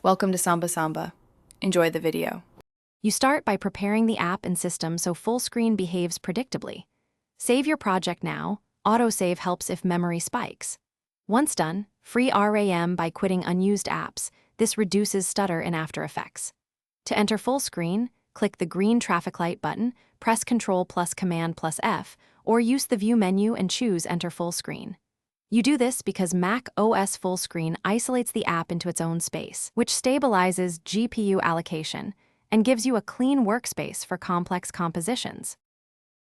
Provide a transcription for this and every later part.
Welcome to Samba Samba. Enjoy the video. You start by preparing the app and system so full screen behaves predictably. Save your project now. Autosave helps if memory spikes. Once done, free RAM by quitting unused apps. This reduces stutter in After Effects. To enter full screen, click the green traffic light button, press Ctrl plus Command plus F, or use the View menu and choose Enter Full Screen. You do this because Mac OS Full Screen isolates the app into its own space, which stabilizes GPU allocation and gives you a clean workspace for complex compositions.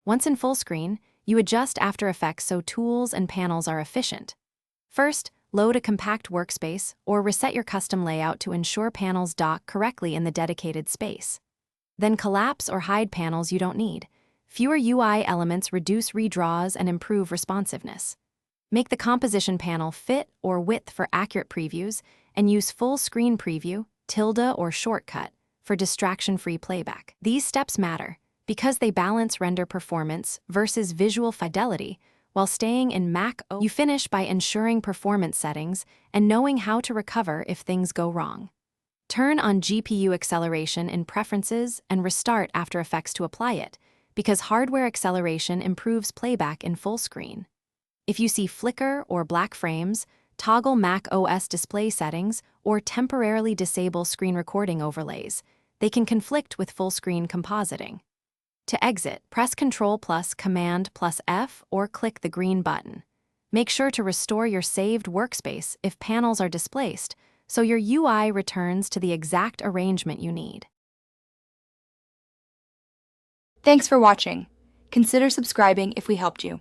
Once in full screen, you adjust After Effects so tools and panels are efficient. First, load a compact workspace or reset your custom layout to ensure panels dock correctly in the dedicated space. Then collapse or hide panels you don't need. Fewer UI elements reduce redraws and improve responsiveness. Make the composition panel fit or width for accurate previews, and use full screen preview, tilde, or shortcut for distraction-free playback. These steps matter because they balance render performance versus visual fidelity while staying in Mac OS. You finish by ensuring performance settings and knowing how to recover if things go wrong. Turn on GPU acceleration in Preferences and restart After Effects to apply it, because hardware acceleration improves playback in full screen. If you see flicker or black frames, toggle Mac OS display settings or temporarily disable screen recording overlays. They can conflict with full screen compositing. To exit, press Ctrl plus Command plus F or click the green button. Make sure to restore your saved workspace if panels are displaced, so your UI returns to the exact arrangement you need. Thanks for watching. Consider subscribing if we helped you.